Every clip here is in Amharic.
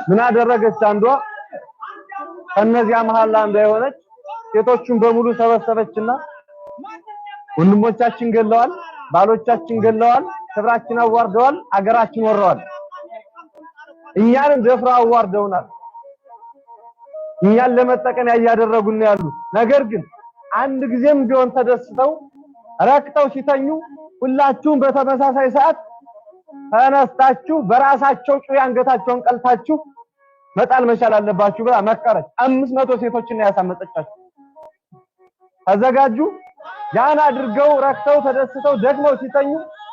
ምን አደረገች አንዷ ከነዚያ መሃል አንዷ የሆነች ሴቶቹን በሙሉ ሰበሰበችና ወንድሞቻችን ገለዋል፣ ባሎቻችን ገለዋል፣ ክብራችን አዋርደዋል፣ አገራችን ወረዋል፣ እኛንም ደፍረው አዋርደውናል፣ እኛን ለመጠቀም ያያደረጉን ያሉ ነገር ግን አንድ ጊዜም ቢሆን ተደስተው ረክተው ሲተኙ ሁላችሁም በተመሳሳይ ሰዓት ተነስታችሁ በራሳቸው ጩቤ አንገታቸውን ቀልታችሁ መጣል መቻል አለባችሁ ብላ መከረች። 500 ሴቶችን ያሳመጠቻቸው ተዘጋጁ። ያን አድርገው ረክተው ተደስተው ደግመው ሲተኙ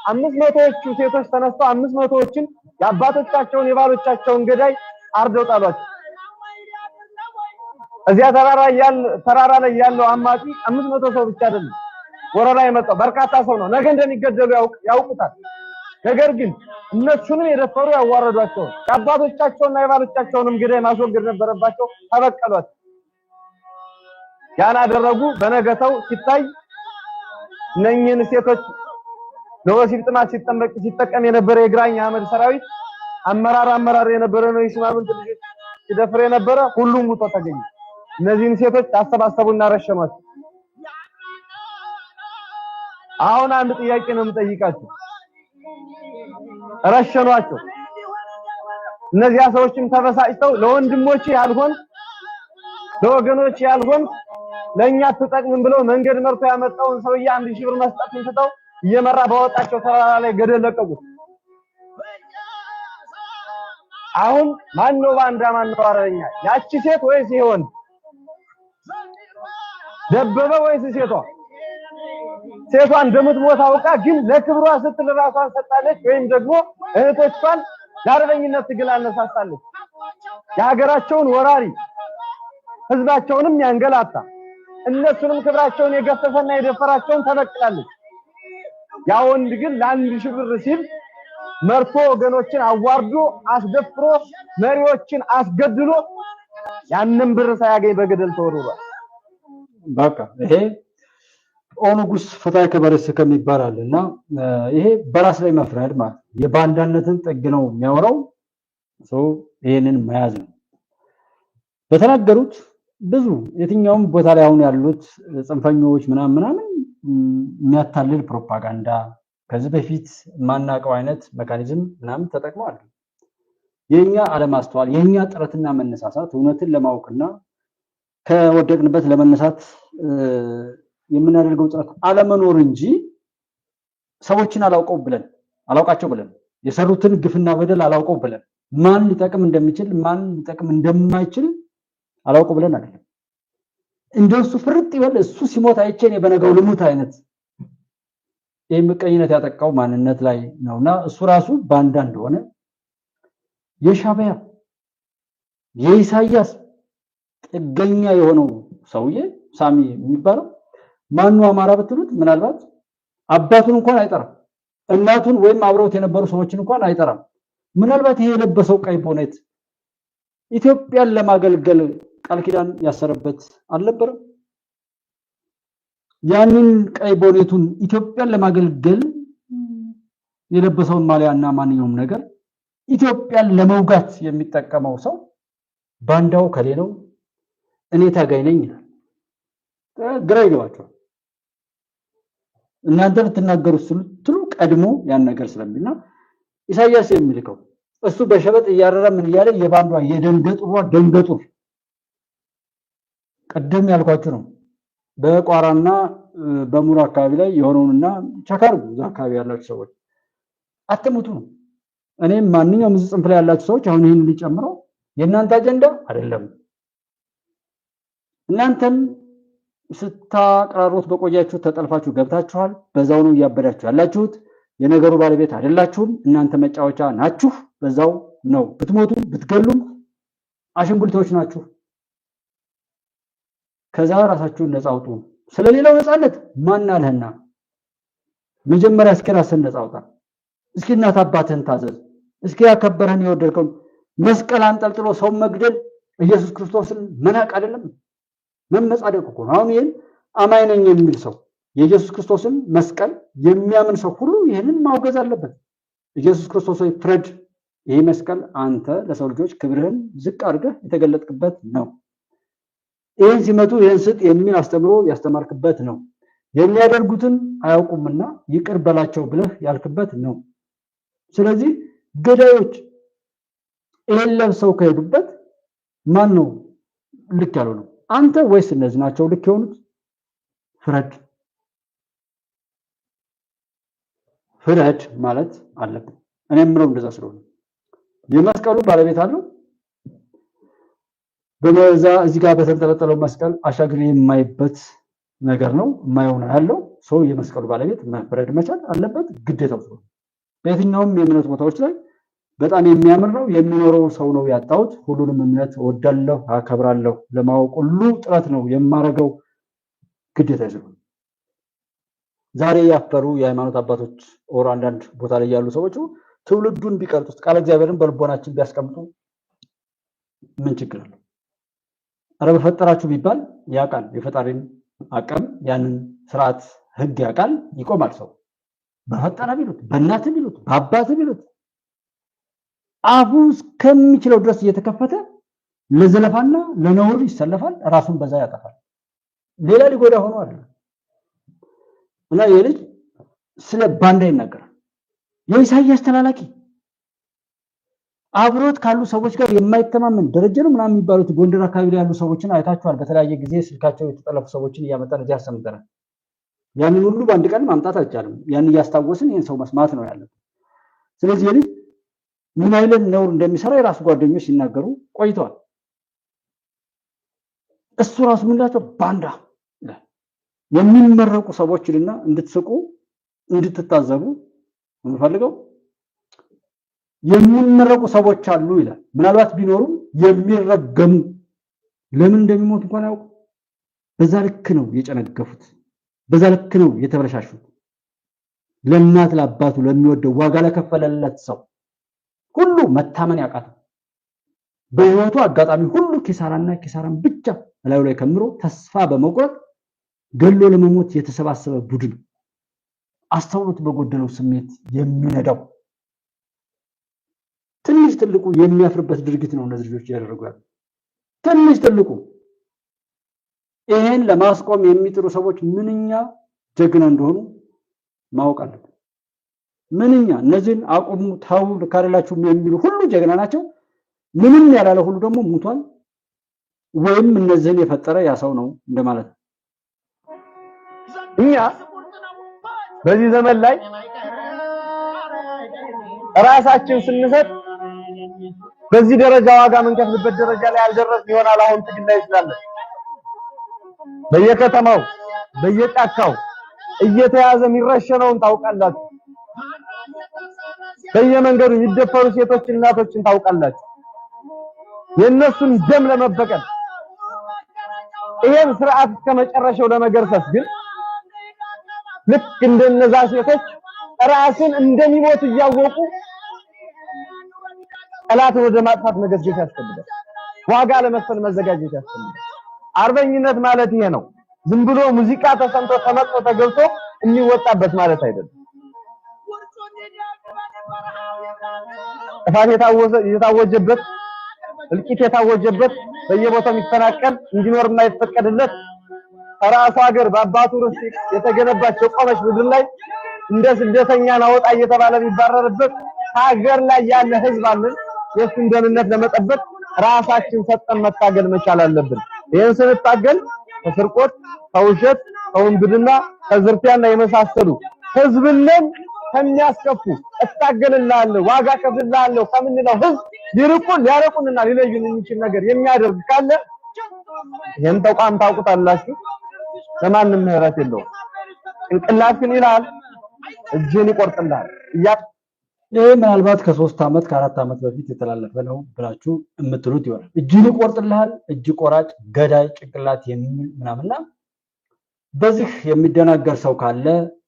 500ዎቹ ሴቶች ተነስተው 500ዎችን የአባቶቻቸውን የባሎቻቸውን ገዳይ አርደው ጣሏቸው። እዚያ ተራራ ላይ ያለው አማጺ 500 ሰው ብቻ አይደለም ወረራ የመጣው በርካታ ሰው ነው። ነገ እንደሚገደሉ ያውቁታል። ነገር ግን እነሱንም የደፈሩ ያዋረዷቸው የአባቶቻቸውና የባሎቻቸውንም ገዳይ ማስወገድ ነበረባቸው። ተበቀሏቸው። ያን አደረጉ። በነገተው ሲታይ እነኝህን ሴቶች ለወሲብ ጥማት ሲጠቀም የነበረ የግራኝ አህመድ ሰራዊት አመራር የነበረ ነው። የሽማምንት ልጆች ሲደፍር የነበረ ሁሉም ሙቶ ተገኘ። እነዚህን ሴቶች አሰባሰቡና ረሸኗቸው። አሁን አንድ ጥያቄ ነው የምጠይቃችሁ። ረሸኗቸው። እነዚያ ሰዎችም ተበሳጭተው ለወንድሞቼ ያልሆን ለወገኖቼ ያልሆን ለኛ ተጠቅምን ብለው መንገድ መርቶ ያመጣውን ሰውዬ 1000 ብር መስጠት እንተው እየመራ ባወጣቸው ተራራ ላይ ገደል ለቀቁት። አሁን ማን ነው ባንዳ ማን ነው አረኛ? ያቺ ሴት ወይስ ይሄ ወንድ? ደበበ ወይስ ሴቷ? ሴቷ እንደምትሞት አውቃ ግን ለክብሯ ስትል ራሷን ሰጣለች፣ ወይም ደግሞ እህቶቿን ለአርበኝነት ትግል አነሳሳለች። የሀገራቸውን ወራሪ ህዝባቸውንም ያንገላታ እነሱንም ክብራቸውን የገፈፈና የደፈራቸውን ተበቅላለች። ያ ወንድ ግን ለ1000 ብር ሲል መርቶ ወገኖችን አዋርዶ አስደፍሮ መሪዎችን አስገድሎ ያንን ብር ሳያገኝ በገደል ተወርሯል። በቃ ይሄ ኦንጉስ ፍትሐ ከበረስ ከሚባላልና ይሄ በራስ ላይ መፍረድ ማለት የባንዳነትን ጥግ ነው የሚያወራው ሰው ይሄንን መያዝ ነው። በተናገሩት ብዙ የትኛውም ቦታ ላይ አሁን ያሉት ጽንፈኞች ምናምን የሚያታልል ፕሮፓጋንዳ ከዚህ በፊት ማናቀው አይነት ሜካኒዝም ምናምን ተጠቅመዋል። የኛ አለማስተዋል የኛ ጥረትና መነሳሳት እውነትን ለማወቅና ከወደቅንበት ለመነሳት የምናደርገው ጥረት አለመኖር እንጂ ሰዎችን አላውቃቸው ብለን የሰሩትን ግፍና በደል አላውቀው ብለን ማን ሊጠቅም እንደሚችል ማን ሊጠቅም እንደማይችል አላውቀው ብለን አይደለም። እንደሱ ፍርጥ ይበል እሱ ሲሞት አይቼን በነገው ልሙት አይነት የምቀኝነት ያጠቃው ማንነት ላይ ነውና እሱ ራሱ ባንዳ እንደሆነ የሻዕቢያ የኢሳያስ ጥገኛ የሆነው ሰውዬ ሳሚ የሚባለው ማን ነው? አማራ ብትሉት ምናልባት አባቱን እንኳን አይጠራም፣ እናቱን ወይም አብረውት የነበሩ ሰዎችን እንኳን አይጠራም። ምናልባት ይሄ የለበሰው ቀይ ቦኔት ኢትዮጵያን ለማገልገል ቃል ኪዳን ያሰረበት አልነበረም? ያንን ቀይ ቦኔቱን ኢትዮጵያን ለማገልገል የለበሰውን ማሊያና ማንኛውም ነገር ኢትዮጵያን ለመውጋት የሚጠቀመው ሰው ባንዳው ከሌለው እኔ ታጋይ ነኝ ይላል። ግራ ይገባቸዋል። እናንተ ልትናገሩ ስትሉ ቀድሞ ያን ነገር ስለሚልና ኢሳያስ የሚልከው እሱ በሸበጥ እያረረ ምን ይያለ የባንዷ ደንገጡ ቀደም ያልኳችሁ ነው። በቋራና በሙራ አካባቢ ላይ የሆነውንና ቸካርጉ አካባቢ ያላችሁ ሰዎች አትሙቱ ነው። እኔም ማንኛውም ጽንፍ ላይ ያላችሁ ሰዎች አሁን ይሄን ሊጨምረው የእናንተ አጀንዳ አይደለም። እናንተም ስታቀራሩት በቆያችሁ ተጠልፋችሁ ገብታችኋል። በዛው ነው ያበዳችሁ ያላችሁት። የነገሩ ባለቤት አይደላችሁም። እናንተ መጫወቻ ናችሁ። በዛው ነው ብትሞቱ ብትገሉም አሽንጉልቶች ናችሁ። ከዛ ራሳችሁን ነፃ አውጡ። ስለሌላው ነፃነት ማን አለህና መጀመሪያ እስኪ ራስህን ነፃ አውጣ። እስኪ እናት አባትህን ታዘዝ። እስኪ ያከበረህን የወደድከው መስቀል አንጠልጥሎ ሰው መግደል ኢየሱስ ክርስቶስን መናቅ አይደለም መመጻደቅ እኮ ነው። አሁን ይሄን አማኝ ነኝ የሚል ሰው የኢየሱስ ክርስቶስን መስቀል የሚያምን ሰው ሁሉ ይሄንን ማውገዝ አለበት። ኢየሱስ ክርስቶስ ፍረድ ይህ መስቀል አንተ ለሰው ልጆች ክብርህን ዝቅ አድርገህ የተገለጥክበት ነው። ይህን ሲመቱ ይህን ስጥ የሚል አስተምሮ ያስተማርክበት ነው። የሚያደርጉትን አያውቁምና ይቅር በላቸው ብለህ ያልክበት ነው። ስለዚህ ገዳዮች ይህን ለብሰው ከሄዱበት ማን ነው ልክ ያለው ነው? አንተ ወይስ እነዚህ ናቸው ልክ የሆኑት? ፍረድ ማለት አለብን። እኔ የምለው እንደዛ ስለሆነ የመስቀሉ ባለቤት አለው። በመዛ እዚህ ጋር በተንጠለጠለው መስቀል አሻግሬ የማይበት ነገር ነው የማይሆን ያለው ሰው የመስቀሉ ባለቤት መፍረድ መቻል አለበት፣ ግዴታው ነው። በየትኛውም የእምነት ቦታዎች ላይ በጣም የሚያምር ነው የሚኖረው ሰው ነው ያጣሁት። ሁሉንም እምነት እወዳለሁ አከብራለሁ ለማወቅ ሁሉ ጥረት ነው የማረገው፣ ግዴታ ይዘው ዛሬ ያፈሩ የሃይማኖት አባቶች ኦር አንዳንድ ቦታ ላይ ያሉ ሰዎች ትውልዱን ቢቀርጡት ቃል እግዚአብሔርን በልቦናችን ቢያስቀምጡ ምን ችግር አለው? አረ በፈጠራችሁ ቢባል ያቃል የፈጣሪን አቀም ያንን ስርዓት ህግ ያቃል ይቆማል። ሰው በፈጠራ ቢሉት በእናት ቢሉት በአባት ቢሉት አፉ እስከሚችለው ድረስ እየተከፈተ ለዘለፋና ለነውር ይሰለፋል፣ ራሱን በዛ ያጠፋል። ሌላ ሊጎዳ ሆኖ አይደለም። እና የልጅ ስለ ባንዳ ይናገራል። የኢሳይያስ ተላላኪ አብሮት ካሉ ሰዎች ጋር የማይተማመን ደረጃ ነው ምናምን የሚባሉት ጎንደር አካባቢ ላይ ያሉ ሰዎችን አይታችኋል። በተለያየ ጊዜ ስልካቸው የተጠለፉ ሰዎችን እያመጣን እዚህ አሰምተናል። ያንን ሁሉ በአንድ ቀን ማምጣት አይቻልም። ያን እያስታወስን ይሄን ሰው መስማት ነው ያለብን። ስለዚህ የልጅ ምን አይነት ነውር እንደሚሰራ የራሱ ጓደኞች ሲናገሩ ቆይተዋል። እሱ ራሱ ምንላቸው ባንዳ የሚመረቁ ሰዎችንና እንድትስቁ እንድትታዘቡ እንፈልገው የሚመረቁ ሰዎች አሉ ይላል። ምናልባት ቢኖሩም የሚረገሙ ለምን እንደሚሞት እንኳን ያውቁ። በዛ ልክ ነው የጨነገፉት፣ በዛ ልክ ነው የተበለሻሹት። ለእናት ለአባቱ ለሚወደው ዋጋ ለከፈለለት ሰው ሁሉ መታመን ያቃተው በህይወቱ አጋጣሚ ሁሉ ኪሳራና ኪሳራን ብቻ ላዩ ላይ ከምሮ ተስፋ በመቁረጥ ገሎ ለመሞት የተሰባሰበ ቡድን አስተውሎት በጎደለው ስሜት የሚነዳው ትንሽ ትልቁ የሚያፍርበት ድርጊት ነው እነዚህ ልጆች ያደረጉ ያሉት። ትንሽ ትልቁ ይሄን ለማስቆም የሚጥሩ ሰዎች ምንኛ ጀግና እንደሆኑ ማወቅ አለብን። ምንኛ እነዚህን አቁሙ ታው ካላላችሁ የሚሉ ሁሉ ጀግና ናቸው። ምንም ያላለ ሁሉ ደግሞ ሙቷል ወይም እነዚህን የፈጠረ ያ ሰው ነው እንደማለት ነው። እኛ በዚህ ዘመን ላይ ራሳችን ስንሰጥ በዚህ ደረጃ ዋጋ መንከፍልበት ደረጃ ላይ አልደረስን ይሆናል። አሁን ትግል ላይ ስላለን በየከተማው በየጫካው እየተያዘ የሚረሸነውን ታውቃላችሁ። በየመንገዱ የሚደፈሩ ሴቶች እናቶችን ታውቃላችሁ። የነሱን ደም ለመበቀል ይሄን ስርዓት ከመጨረሻው ለመገርሰስ ግን ልክ እንደነዛ ሴቶች ራስን እንደሚሞት እያወቁ ጠላትን ወደ ማጥፋት መገስገስ ያስፈልጋል። ዋጋ ለመክፈል መዘጋጀት ያስፈልጋል። አርበኝነት ማለት ይሄ ነው። ዝም ብሎ ሙዚቃ ተሰምቶ ተመጥቶ ተገብቶ የሚወጣበት ማለት አይደለም። ጥፋት የታወጀበት እልቂት የታወጀበት በየቦታው የሚፈናቀል እንዲኖር የማይፈቀድለት ራሱ ሀገር በአባቱ ርስት የተገነባች የቆመች ምድር ላይ እንደ ስደተኛ ናወጣ እየተባለ የሚባረርበት ሀገር ላይ ያለ ህዝብ አለን። የሱን ደህንነት ለመጠበቅ ራሳችን ሰጠን መታገል መቻል አለብን። ይሄን ስንታገል ከስርቆት፣ ከውሸት፣ ከወንብድና፣ ከዝርፊያና የመሳሰሉ ህዝብንን ከሚያስከፉ እታገልልሃለሁ ዋጋ ከፍልልሃለሁ ከምንለው ህዝብ ሊያረቁንና ሊለዩን የሚችል ነገር የሚያደርግ ካለ ይሄን ተቋም ታውቁታላችሁ። ለማንም ምህረት የለውም። እንቅላፍን ይላል እጅን ይቆርጥልሃል። ይሄ ምናልባት ከ3 ዓመት ከ4 ዓመት በፊት የተላለፈ ነው ብላችሁ የምትሉት ይሆናል። እጅን ይቆርጥልሃል፣ እጅ ቆራጭ፣ ገዳይ፣ ጭንቅላት የሚል ምናምንና በዚህ የሚደናገር ሰው ካለ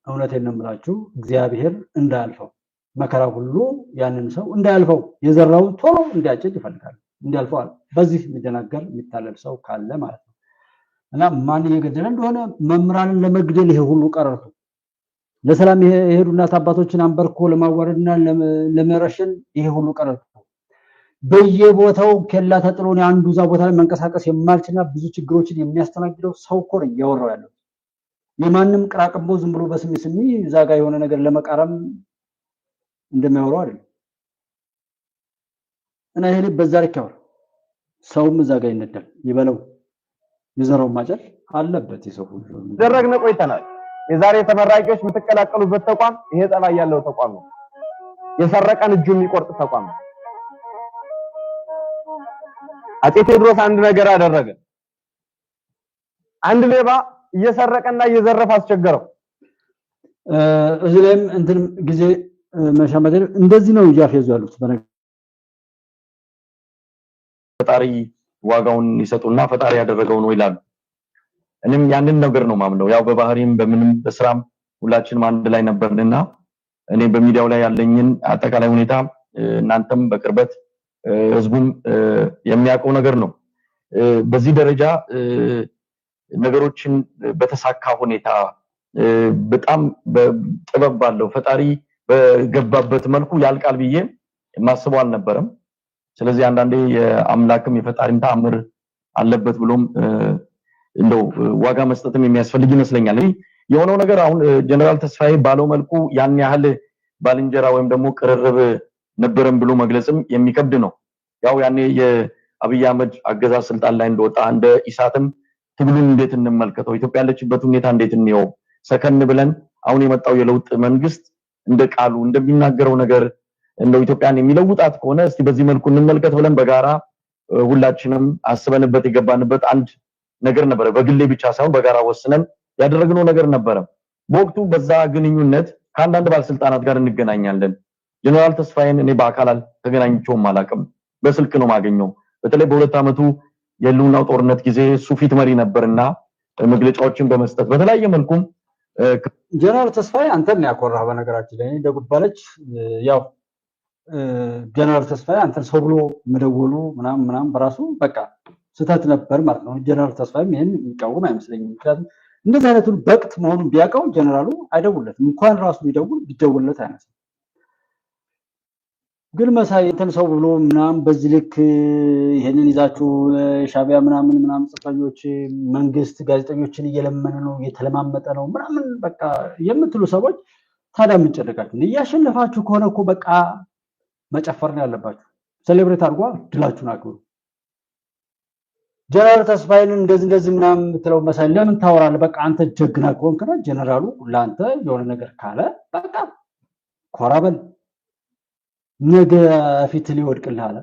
እውነቴን ነው የምላችሁ እግዚአብሔር እንዳያልፈው መከራ ሁሉ ያንን ሰው እንዳያልፈው የዘራውን ቶሎ እንዲያጭድ ይፈልጋል። እንዲያልፈው በዚህ የሚደናገር የሚታለል ሰው ካለ ማለት ነው። እና ማን እየገደለ እንደሆነ መምራንን ለመግደል ይሄ ሁሉ ቀረርቶ ለሰላም የሄዱ እናት አባቶችን አንበርኮ ለማዋረድና ለመረሸን ይሄ ሁሉ ቀረርቶ በየቦታው ከላ ተጥሎን አንዱ ዛ ቦታ ላይ መንቀሳቀስ የማልችልና ብዙ ችግሮችን የሚያስተናግደው ሰው እኮ ነው እያወራው ያለው። የማንም ቅራቅቦ ዝም ብሎ በስሚ እዛ ጋር የሆነ ነገር ለመቃረም እንደሚያወራው አይደለም። እና ይሄ ልጅ በዛ ልክ ያወራ ሰውም እዛ ጋር ይነዳል ይበለው የዘራው ማጨር አለበት። የሰው ሁሉ ደረግነ ቆይተናል። የዛሬ ተመራቂዎች የምትቀላቀሉበት ተቋም ይሄ ጠላይ ያለው ተቋም ነው። የሰረቀን እጁ የሚቆርጥ ተቋም ነው። አፄ ቴዎድሮስ አንድ ነገር አደረገ። አንድ ሌባ እየሰረቀና እየዘረፈ አስቸገረው። እዚህ ላይም እንትን ጊዜ መሻመደር እንደዚህ ነው እያፈዙ ያሉት። ፈጣሪ ዋጋውን ይሰጡና ፈጣሪ ያደረገው ነው ይላሉ። እኔም ያንን ነገር ነው ማምነው። ያው በባህሪም በምንም በስራም ሁላችንም አንድ ላይ ነበርንና እኔ በሚዲያው ላይ ያለኝን አጠቃላይ ሁኔታ እናንተም በቅርበት ህዝቡም የሚያውቀው ነገር ነው። በዚህ ደረጃ ነገሮችን በተሳካ ሁኔታ በጣም ጥበብ ባለው ፈጣሪ በገባበት መልኩ ያልቃል ብዬ ማስበው አልነበረም። ስለዚህ አንዳንዴ የአምላክም የፈጣሪም ተአምር አለበት ብሎም እንደው ዋጋ መስጠትም የሚያስፈልግ ይመስለኛል። የሆነው ነገር አሁን ጀነራል ተስፋዬ ባለው መልኩ ያን ያህል ባልንጀራ ወይም ደግሞ ቅርርብ ነበረም ብሎ መግለጽም የሚከብድ ነው። ያው ያኔ የአብይ አህመድ አገዛዝ ስልጣን ላይ እንደወጣ እንደ ኢሳትም ትግሉን እንዴት እንመልከተው፣ ኢትዮጵያ ያለችበት ሁኔታ እንዴት እንየው፣ ሰከን ብለን አሁን የመጣው የለውጥ መንግስት እንደ ቃሉ እንደሚናገረው ነገር እንደው ኢትዮጵያን የሚለውጣት ከሆነ እስቲ በዚህ መልኩ እንመልከት ብለን በጋራ ሁላችንም አስበንበት የገባንበት አንድ ነገር ነበር። በግሌ ብቻ ሳይሆን በጋራ ወስነን ያደረግነው ነገር ነበር። በወቅቱ በዛ ግንኙነት ከአንዳንድ ባለስልጣናት ጋር እንገናኛለን። ጀነራል ተስፋዬን እኔ በአካል ተገናኝቼውም አላውቅም፣ በስልክ ነው ማገኘው። በተለይ በሁለት ዓመቱ የህልውናው ጦርነት ጊዜ ሱፊት መሪ ነበርና መግለጫዎችን በመስጠት በተለያየ መልኩም ጀነራል ተስፋዬ አንተን ያቆራህ በነገራችን ላይ እንደጉባለች ያው ጀነራል ተስፋዬ አንተን ሰው ብሎ መደወሉ ምናምን በራሱ በቃ ስህተት ነበር ማለት ነው። ጀነራል ተስፋዬም ይሄን የሚቃወም አይመስለኝም። ምክንያቱም እንደዚህ አይነቱን በቅት መሆኑን ቢያውቀው ጀነራሉ አይደውለትም፣ እንኳን ራሱ ቢደውልለት አይመስልም። ግን መሳይ እንትን ሰው ብሎ ምናምን በዚህ ልክ ይሄንን ይዛችሁ ሻቢያ ምናምን ጽፈኞች መንግስት ጋዜጠኞችን እየለመነ ነው እየተለማመጠ ነው ምናምን በቃ የምትሉ ሰዎች ታዲያ ምን ጨነቃችሁ? እያሸነፋችሁ ከሆነ እኮ በቃ መጨፈር ነው ያለባችሁ። ሴሌብሬት አድርጓ ድላችሁን አክብሩ። ጀነራል ተስፋዬን እንደዚህ ምናምን የምትለው መሳይ ለምን ታወራለህ? በቃ አንተ ጀግና ከሆንክና ጀነራሉ ለአንተ የሆነ ነገር ካለ በቃ ኮራበል ነገ ፊት ሊወድቅልህ አለ።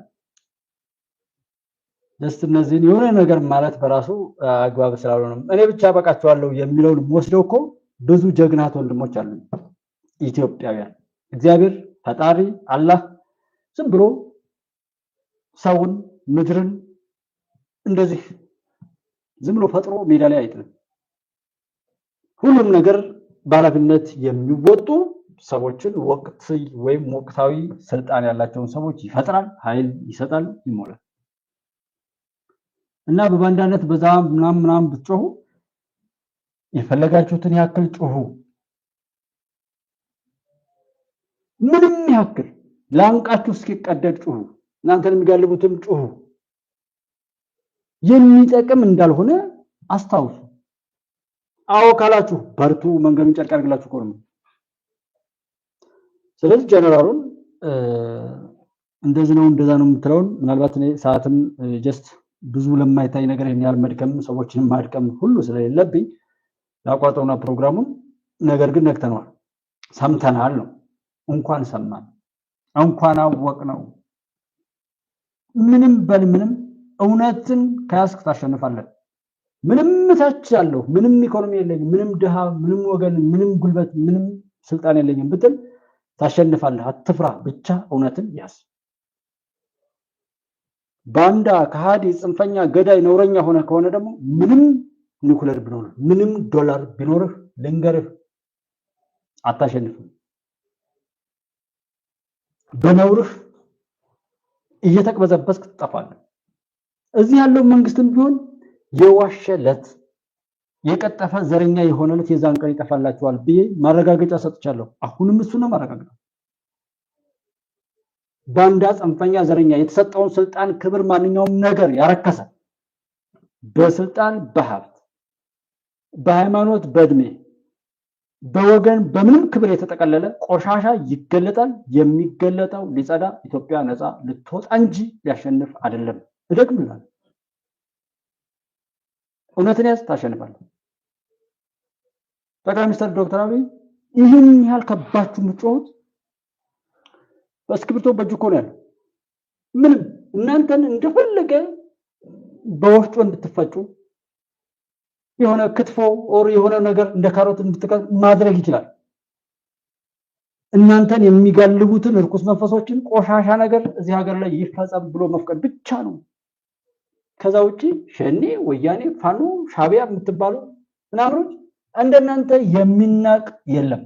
ደስ እነዚህን የሆነ ነገር ማለት በራሱ አግባብ ስላልሆነ እኔ ብቻ በቃቸዋለሁ የሚለውን ወስደው እኮ ብዙ ጀግናት ወንድሞች አሉ ኢትዮጵያውያን። እግዚአብሔር ፈጣሪ አላህ ዝም ብሎ ሰውን ምድርን እንደዚህ ዝም ብሎ ፈጥሮ ሜዳ ላይ አይጥልም። ሁሉም ነገር ባለቤትነት የሚወጡ ሰዎችን ወቅታዊ ስልጣን ያላቸውን ሰዎች ይፈጥራል፣ ኃይል ይሰጣል፣ ይሞላል። እና በባንዳነት በዛ ምናምን ብትጮሁ የፈለጋችሁትን ያክል ጮሁ፣ ምንም ያክል ላንቃችሁ እስኪቀደድ ጮሁ፣ እናንተን የሚጋልቡትም ጮሁ፣ የሚጠቅም እንዳልሆነ አስታውሱ። አዎ ካላችሁ በርቱ፣ መንገዱን ጨርቅ አድርግላችሁ ቆርሙ። ስለዚህ ጀነራሉን እንደዚህ ነው እንደዛ ነው የምትለውን ምናልባት እኔ ሰዓትም ጀስት ብዙ ለማይታይ ነገር የሚያል መድከም ሰዎችንም ማድከም ሁሉ ስለሌለብኝ ያቋርጠውና ፕሮግራሙን ነገር ግን ነክተነዋል፣ ሰምተናል ነው። እንኳን ሰማን እንኳን አወቅ ነው። ምንም በልምንም እውነትን ከያዝክ ታሸንፋለህ። ምንም ታች ያለው ምንም ኢኮኖሚ የለኝም፣ ምንም ድሃ፣ ምንም ወገን፣ ምንም ጉልበት፣ ምንም ስልጣን የለኝም ብትል ታሸንፋለህ። አትፍራ፣ ብቻ እውነትን ያዝ። ባንዳ፣ ከሃዲ፣ ጽንፈኛ፣ ገዳይ፣ ነውረኛ ሆነ ከሆነ ደግሞ ምንም ኒኩለር ቢኖርህ ምንም ዶላር ቢኖርህ ልንገርህ አታሸንፍም። በነውርህ እየተቅበዘበስክ ትጠፋለህ። እዚህ ያለው መንግስትም ቢሆን የዋሸለት የቀጠፈ ዘረኛ የሆነለት የዛን ቀን ይጠፋላችኋል ብዬ ማረጋገጫ ሰጥቻለሁ። አሁንም እሱ ነው ማረጋገጫ። ባንዳ ጽንፈኛ ዘረኛ የተሰጠውን ስልጣን ክብር ማንኛውም ነገር ያረከሰ በስልጣን በሀብት በሃይማኖት በእድሜ በወገን በምንም ክብር የተጠቀለለ ቆሻሻ ይገለጣል። የሚገለጠው ሊጸዳ ኢትዮጵያ ነፃ ልትወጣ እንጂ ሊያሸንፍ አይደለም። እደግምልሃለሁ። እውነትን ያዝ ታሸንፋለህ። ጠቅላይ ሚኒስትር ዶክተር አብይ ይህን ያህል ከባችሁ የምትጮሁት በእስክሪብቶ በእጅ እኮ ነው ያለው። ምንም እናንተን እንደፈለገ በወፍጮ እንድትፈጩ የሆነ ክትፎ ኦር የሆነ ነገር እንደ ካሮት እንድትቀር ማድረግ ይችላል። እናንተን የሚጋልቡትን እርኩስ መንፈሶችን ቆሻሻ ነገር እዚህ ሀገር ላይ ይፈጸም ብሎ መፍቀድ ብቻ ነው። ከዛ ውጪ ሸኔ፣ ወያኔ፣ ፋኖ፣ ሻቢያ የምትባሉ ምናምኖች እንደናንተ የሚናቅ የለም።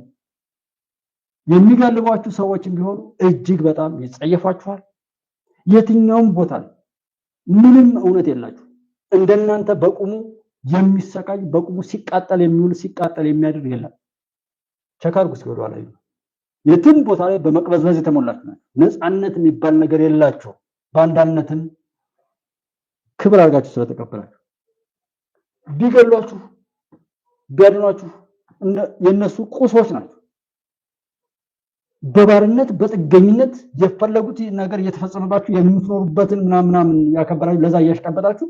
የሚጋልቧችሁ ሰዎችም ቢሆኑ እጅግ በጣም ይጸየፏችኋል። የትኛውም ቦታ ምንም እውነት የላችሁ። እንደናንተ በቁሙ የሚሰቃይ በቁሙ ሲቃጠል የሚውል ሲቃጠል የሚያድር የለም። ቸካርጉ ሲወዱ አላይ የትም ቦታ ላይ በመቅበዝበዝ የተሞላችሁ ነፃነት የሚባል ነገር የላችሁ። ባንዳነትን ክብር አድርጋችሁ ስለተቀበላችሁ ቢገሏችሁ ቢያድኗችሁ የነሱ ቁሶች ናቸው። በባርነት በጥገኝነት የፈለጉት ነገር እየተፈጸመባችሁ የምትኖሩበትን ምናምን ያከበራችሁ ለዛ እያሽቀበጣችሁ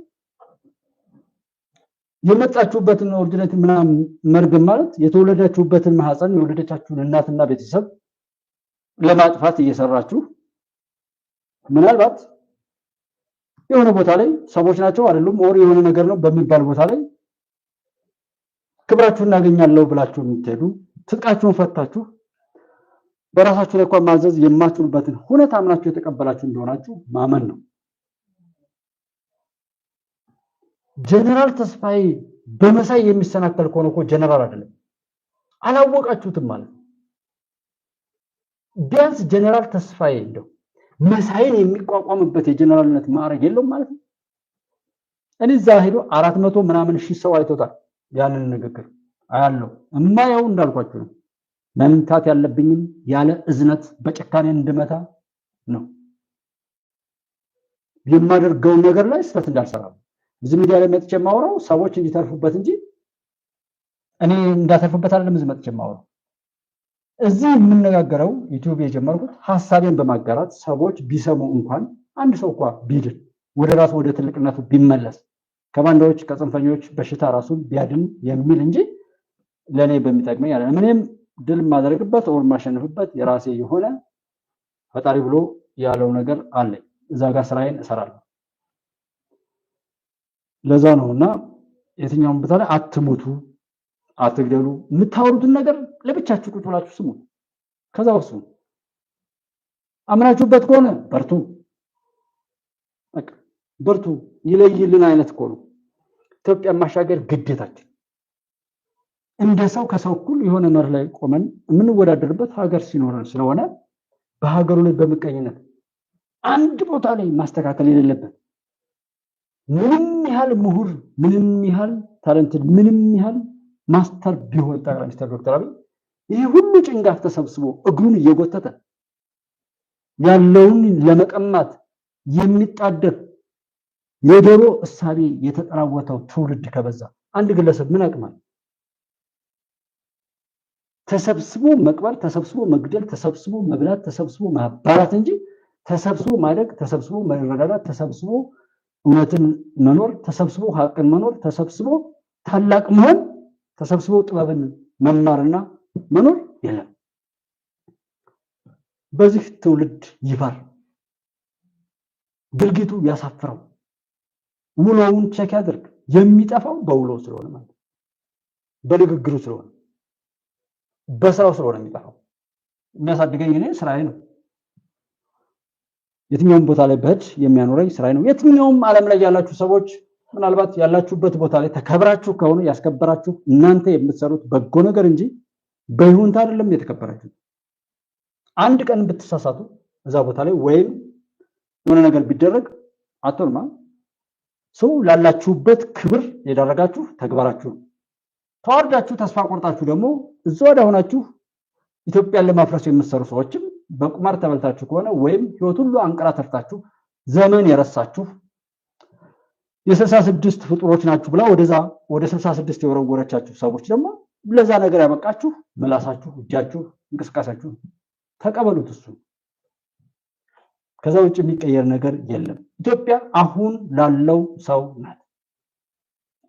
የመጣችሁበትን ኦሪጂናሊቲ ምናምን መርገም ማለት የተወለዳችሁበትን ማህፀን የወለደቻችሁን እናትና ቤተሰብ ለማጥፋት እየሰራችሁ ምናልባት የሆነ ቦታ ላይ ሰዎች ናቸው አይደሉም ኦር የሆነ ነገር ነው በሚባል ቦታ ላይ ክብራችሁን እናገኛለሁ ብላችሁ የምትሄዱ ትጥቃችሁን ፈታችሁ በራሳችሁ ላይ እንኳን ማዘዝ የማትችሉበትን ሁኔታ አምናችሁ የተቀበላችሁ እንደሆናችሁ ማመን ነው። ጀነራል ተስፋዬ በመሳይ የሚሰናከል ከሆነ እኮ ጀነራል አይደለም። አላወቃችሁትም ማለት ቢያንስ ጀነራል ተስፋዬ እንደው መሳይን የሚቋቋምበት የጀነራልነት ማዕረግ የለውም ማለት ነው። እኔ እዛ ሄዶ 400 ምናምን ሺህ ሰው አይቶታል። ያንን ንግግር አያለው እማየው እንዳልኳችሁ ነው። መምታት ያለብኝም ያለ እዝነት በጭካኔ እንድመታ ነው የማደርገው ነገር ላይ ስህተት እንዳልሰራ እዚህ ሚዲያ ላይ መጥቼ ማውራው ሰዎች እንዲተርፉበት እንጂ እኔ እንዳተርፉበት አይደለም። እዚህ መጥቼ ማውራው እዚህ የምንነጋገረው ዩቲዩብ የጀመርኩት ሐሳቤን በማጋራት ሰዎች ቢሰሙ እንኳን አንድ ሰው እንኳን ቢድን ወደ ራሱ ወደ ትልቅነቱ ቢመለስ ከባንዳዎች ከጽንፈኞች በሽታ ራሱን ቢያድን የሚል እንጂ ለኔ በሚጠቅመኝ ያለ ምንም ድል ማድረግበት ወር ማሸነፍበት የራሴ የሆነ ፈጣሪ ብሎ ያለው ነገር አለ። እዛ ጋር ስራዬን እሰራለሁ። ለዛ ነውና የትኛውም ቦታ ላይ አትሙቱ፣ አትግደሉ። የምታወሩትን ነገር ለብቻችሁ ቁጭ ብላችሁ ስሙ። ከዛ ወስኑ። አምናችሁበት ከሆነ በርቱ፣ በርቱ። ይለይልን አይነት እኮ ነው ኢትዮጵያ ማሻገር ግዴታችን። እንደ ሰው ከሰው እኩል የሆነ መር ላይ ቆመን የምንወዳደርበት ሀገር ሲኖረን ስለሆነ በሀገሩ ላይ በመቀኝነት አንድ ቦታ ላይ ማስተካከል የሌለበት ምንም ያህል ምሁር ምንም ያህል ታለንትድ ምንም ያህል ማስተር ቢሆን ጠቅላይ ሚኒስትር ዶክተር አብይ ይሄ ሁሉ ጭንጋፍ ተሰብስቦ እግሩን እየጎተተ ያለውን ለመቀማት የሚጣደር የዶሮ እሳቤ የተጠራወተው ትውልድ ከበዛ አንድ ግለሰብ ምን አቅማል? ተሰብስቦ መቅበር፣ ተሰብስቦ መግደል፣ ተሰብስቦ መብላት፣ ተሰብስቦ ማባራት እንጂ ተሰብስቦ ማደግ፣ ተሰብስቦ መረዳዳት፣ ተሰብስቦ እውነትን መኖር፣ ተሰብስቦ ሀቅን መኖር፣ ተሰብስቦ ታላቅ መሆን፣ ተሰብስቦ ጥበብን መማርና መኖር የለም። በዚህ ትውልድ ይፈር ድርጊቱ ያሳፍረው። ውሎውን ቼክ ያድርግ። የሚጠፋው በውሎ ስለሆነ ማለት በንግግሩ ስለሆነ በስራው ስለሆነ የሚጠፋው የሚያሳድገኝ እኔ ስራዬ ነው። የትኛውም ቦታ ላይ በህድ የሚያኖረኝ ስራዬ ነው። የትኛውም ዓለም ላይ ያላችሁ ሰዎች ምናልባት ያላችሁበት ቦታ ላይ ተከብራችሁ ከሆነ ያስከበራችሁ እናንተ የምትሰሩት በጎ ነገር እንጂ በይሁንታ አይደለም የተከበራችሁ። አንድ ቀን ብትሳሳቱ እዛ ቦታ ላይ ወይም የሆነ ነገር ቢደረግ አጥቶማ ሰው ላላችሁበት ክብር የዳረጋችሁ ተግባራችሁ ተዋርዳችሁ ተስፋ ቆርጣችሁ ደግሞ እዛው ወደ ሆናችሁ ኢትዮጵያን ለማፍረስ የምትሰሩ ሰዎችም በቁማር ተበልታችሁ ከሆነ ወይም ህይወት ሁሉ አንቀራተፍታችሁ ዘመን የረሳችሁ የ66 ፍጡሮች ናችሁ ብላ ወደዛ ወደ 66 የወረወረቻችሁ ሰዎች ደግሞ ለዛ ነገር ያበቃችሁ ምላሳችሁ፣ እጃችሁ፣ እንቅስቃሴያችሁ ተቀበሉት። እሱ ከዛ ውጭ የሚቀየር ነገር የለም። ኢትዮጵያ አሁን ላለው ሰው ናት።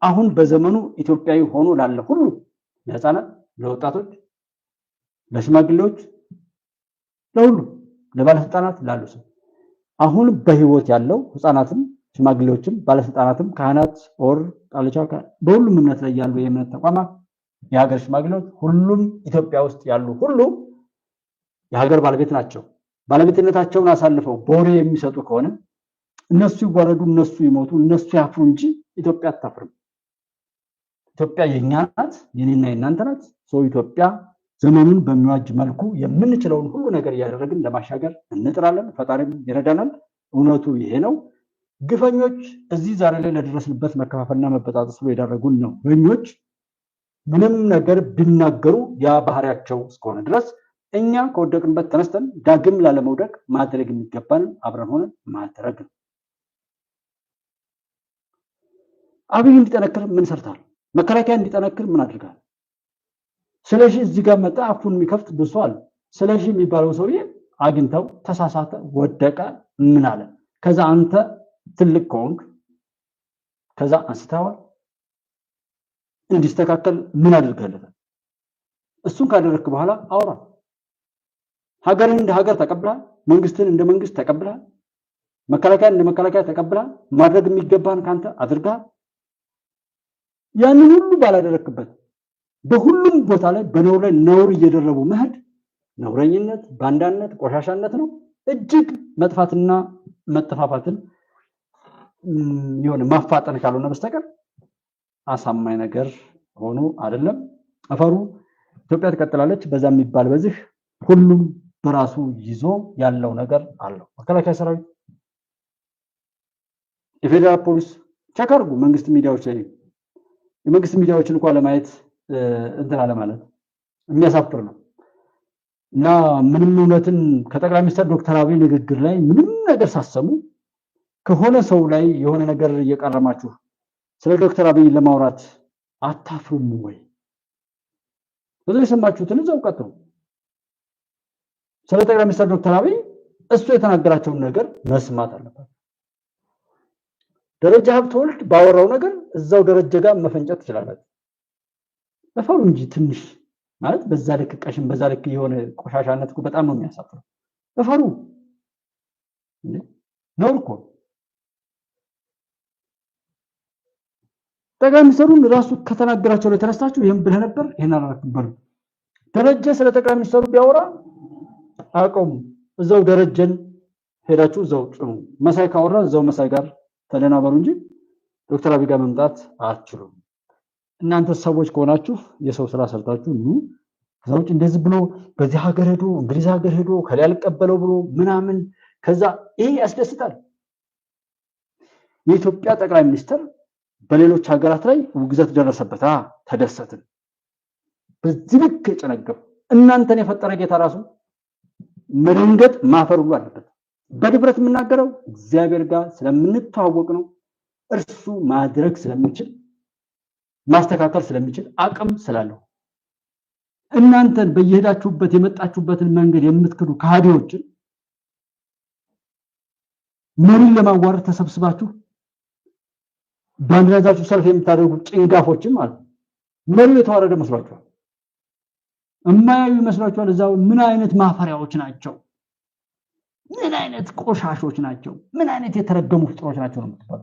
አሁን በዘመኑ ኢትዮጵያዊ ሆኖ ላለ ሁሉ ለህፃናት፣ ለወጣቶች፣ ለሽማግሌዎች፣ ለሁሉ ለባለስልጣናት ላሉ ሰው አሁን በህይወት ያለው ህፃናትም ሽማግሌዎችም ባለስልጣናትም ካህናት ኦር ቃልቻ በሁሉም እምነት ላይ ያሉ የእምነት ተቋማት የሀገር ሽማግሌዎች ሁሉም ኢትዮጵያ ውስጥ ያሉ ሁሉ የሀገር ባለቤት ናቸው። ባለቤትነታቸውን አሳልፈው በወሬ የሚሰጡ ከሆነ እነሱ ይዋረዱ፣ እነሱ ይሞቱ፣ እነሱ ያፍሩ እንጂ ኢትዮጵያ አታፍርም። ኢትዮጵያ የኛ ናት፣ የኔና የናንተ ናት። ሰው ኢትዮጵያ ዘመኑን በሚዋጅ መልኩ የምንችለውን ሁሉ ነገር እያደረግን ለማሻገር እንጥራለን። ፈጣሪም ይረዳናል። እውነቱ ይሄ ነው። ግፈኞች እዚህ ዛሬ ላይ ለደረስንበት መከፋፈልና መበጣጠስ ብሎ የዳረጉን ነው። ግፈኞች ምንም ነገር ቢናገሩ ያ ባህሪያቸው እስከሆነ ድረስ እኛ ከወደቅንበት ተነስተን ዳግም ላለመውደቅ ማድረግ የሚገባን አብረን ሆነን ማድረግ ነው። አብይ እንዲጠነክር ምን ሰርታል? መከላከያ እንዲጠነክር ምን አድርጋል? ስለዚህ እዚህ ጋር መጣ አፉን የሚከፍት ብሷል። ስለዚህ የሚባለው ሰውዬ አግኝተው ተሳሳተ፣ ወደቀ፣ ምን አለ? ከዛ አንተ ትልቅ ከሆንክ ከዛ አንስተዋል እንዲስተካከል ምን አድርገለታል? እሱን ካደረክ በኋላ አውራ። ሀገርን እንደ ሀገር ተቀብላል፣ መንግስትን እንደ መንግስት ተቀብላል፣ መከላከያን እንደ መከላከያ ተቀብላል። ማድረግ የሚገባን ካንተ አድርጋል። ያንን ሁሉ ባላደረክበት በሁሉም ቦታ ላይ በነውር ላይ ነውር እየደረቡ መሄድ ነውረኝነት፣ ባንዳነት፣ ቆሻሻነት ነው። እጅግ መጥፋትና መጠፋፋትን የሆነ ማፋጠን ካልሆነ በስተቀር አሳማኝ ነገር ሆኖ አይደለም። አፈሩ ኢትዮጵያ ትቀጥላለች። በዛ የሚባል በዚህ ሁሉም በራሱ ይዞ ያለው ነገር አለው። መከላከያ ሰራዊት፣ የፌደራል ፖሊስ ቼክ አድርጉ። መንግስት ሚዲያዎች ላይ የመንግስት ሚዲያዎችን እንኳን ለማየት እንትን አለ ማለት የሚያሳፍር ነው። እና ምንም እውነትን ከጠቅላይ ሚኒስትር ዶክተር አብይ ንግግር ላይ ምንም ነገር ሳሰሙ ከሆነ ሰው ላይ የሆነ ነገር እየቀረማችሁ ስለ ዶክተር አብይ ለማውራት አታፍሩም ወይ? በዚህ የሰማችሁትን እዛው ቀጥሉ። ስለ ጠቅላይ ሚኒስትር ዶክተር አብይ እሱ የተናገራቸውን ነገር መስማት አለበት። ደረጃ ሀብተወልድ ባወራው ነገር እዛው ደረጃ ጋር መፈንጨት ትችላላችሁ። ለፈሩ እንጂ ትንሽ ማለት በዛ ልክ ቀሽም በዛ ልክ የሆነ ቆሻሻነት እኮ በጣም ነው የሚያሳፍረው። ለፈሩ ነው እኮ ጠቅላይ ሚኒስትሩን ራሱ ከተናገራቸው ላይ ተነስታችሁ ይሄን ብለህ ነበር ይሄን አላረክም በሉ። ደረጃ ስለ ጠቅላይ ሚኒስትሩ ቢያወራ አቆም። እዛው ደረጀን ሄዳችሁ እዛው ጭኑ። መሳይ ካወራ እዛው መሳይ ጋር ተደናበሩ እንጂ ዶክተር አብይ ጋር መምጣት አትችሉም። እናንተ ሰዎች ከሆናችሁ የሰው ስራ ሰርታችሁ ነው። ከዛው እንደዚህ ብሎ በዚህ ሀገር ሄዶ እንግሊዝ ሀገር ሄዶ ከላይ አልቀበለው ብሎ ምናምን ከዛ ይሄ ያስደስታል። የኢትዮጵያ ጠቅላይ ሚኒስትር በሌሎች ሀገራት ላይ ውግዘት ደረሰበት። ተደሰትን። በዚህ ልክ ጨነገፉ። እናንተን የፈጠረ ጌታ ራሱ መደንገጥ ማፈር ሁሉ አለበት። በድብረት የምናገረው እግዚአብሔር ጋር ስለምንተዋወቅ ነው። እርሱ ማድረግ ስለሚችል ማስተካከል ስለሚችል አቅም ስላለው እናንተን በየሄዳችሁበት የመጣችሁበትን መንገድ የምትክዱ ካህዲዎችን መሪን ለማዋረድ ተሰብስባችሁ ባንድራዛችሁ ሰልፍ የምታደርጉ ጭንጋፎችን ማለት መሪው የተዋረደ መስሏችኋል። እማያዩ መስሏችኋል። እዛው ምን አይነት ማፈሪያዎች ናቸው፣ ምን አይነት ቆሻሾች ናቸው፣ ምን አይነት የተረገሙ ፍጥሮች ናቸው ነው የምትባሉ።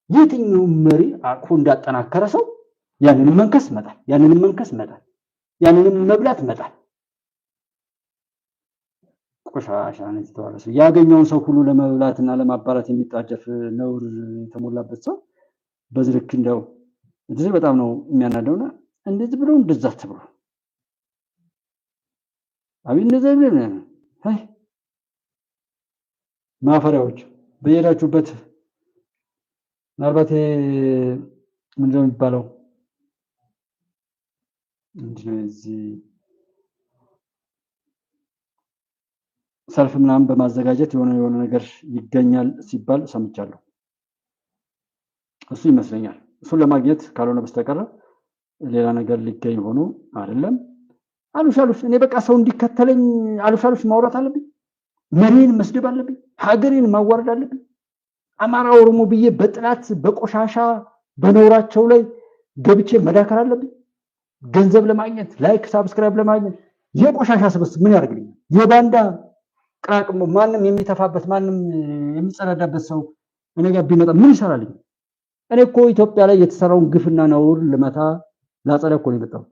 የትኛው መሪ አቅፎ እንዳጠናከረ ሰው ያንንም መንከስ መጣል፣ ያንንም መንከስ መጣል፣ ያንንም መብላት መጣል። ቆሻሻ ነው የተዋረሰ ያገኘውን ሰው ሁሉ ለመብላትና ለማባራት የሚጣደፍ ነውር የተሞላበት ሰው በዚህ ልክ እንደው እንደዚህ በጣም ነው የሚያናደውና እንደዚህ ብሎ እንደዛ ተብሎ አብይ እንደዚህ ብሎ አይ ማፈሪያዎች በየሄዳችሁበት ምናልባት ምንድነው የሚባለው እዚህ ሰልፍ ምናምን በማዘጋጀት የሆነ ነገር ይገኛል ሲባል ሰምቻለሁ። እሱ ይመስለኛል። እሱን ለማግኘት ካልሆነ በስተቀር ሌላ ነገር ሊገኝ ሆኖ አይደለም። አሉሽ እኔ በቃ ሰው እንዲከተለኝ አሉሽ ማውራት አለብኝ፣ መሪን መስደብ አለብኝ፣ ሀገሬን ማዋረድ አለብኝ፣ አማራ ኦሮሞ ብዬ በጥላት በቆሻሻ በኖራቸው ላይ ገብቼ መዳከር አለብኝ፣ ገንዘብ ለማግኘት ላይክ ሳብስክራይብ ለማግኘት። የቆሻሻ ስብስብ ምን ያደርግልኛል? የባንዳ ቅራቅሞ ማንም የሚተፋበት ማንም የሚጸዳዳበት ሰው እኔ ጋር ቢመጣ ምን ይሰራልኝ? እኔ እኮ ኢትዮጵያ ላይ የተሰራውን ግፍና ነውር ልመታ ላጸዳ እኮ ነው የመጣው።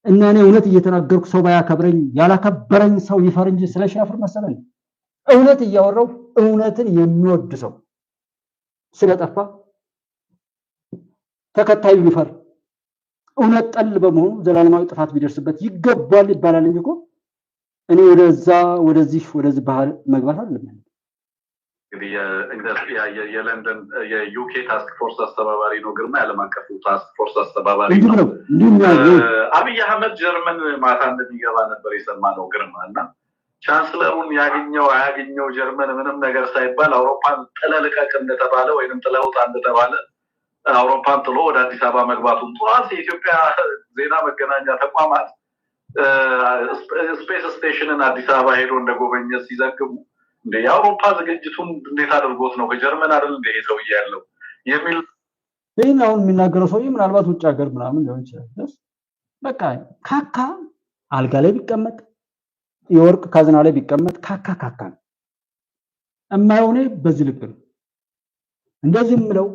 እና እኔ እውነት እየተናገርኩ ሰው ባያከብረኝ ያላከበረኝ ሰው ይፈር እንጂ ስለሻፍር መሰለኝ። እውነት እያወራው እውነትን የሚወድ ሰው ስለጠፋ ተከታዩ ይፈር። እውነት ጠል በመሆኑ ዘላለማዊ ጥፋት ቢደርስበት ይገባል ይባላል እንጂ እኮ እኔ ወደዚህ ባህል መግባት አይደለም። እንግዲህ የለንደን የዩኬ ታስክ ፎርስ አስተባባሪ ነው ግርማ፣ የዓለም አቀፉ ታስክ ፎርስ አስተባባሪ ነው። አብይ አህመድ ጀርመን ማታ እንደሚገባ ነበር የሰማነው ግርማ። እና ቻንስለሩን ያገኘው አያገኘው ጀርመን ምንም ነገር ሳይባል አውሮፓን ጥለልቀቅ እንደተባለ ወይንም ጥለውጣ እንደተባለ አውሮፓን ጥሎ ወደ አዲስ አበባ መግባቱን ጠዋት የኢትዮጵያ ዜና መገናኛ ተቋማት ስፔስ ስቴሽንን አዲስ አበባ ሄዶ እንደጎበኘ ሲዘግቡ እንደ የአውሮፓ ዝግጅቱን እንዴት አድርጎት ነው ከጀርመን አይደል እንደ ሰውዬ ያለው የሚል ይሄን አሁን የሚናገረው ሰውዬ ምናልባት ውጭ ሀገር ምናምን ሊሆን ይችላል። በቃ ካካ አልጋ ላይ ቢቀመጥ የወርቅ ካዝና ላይ ቢቀመጥ ካካ እማይሆነ በዚህ ልክ ነው። እንደዚህም ብለው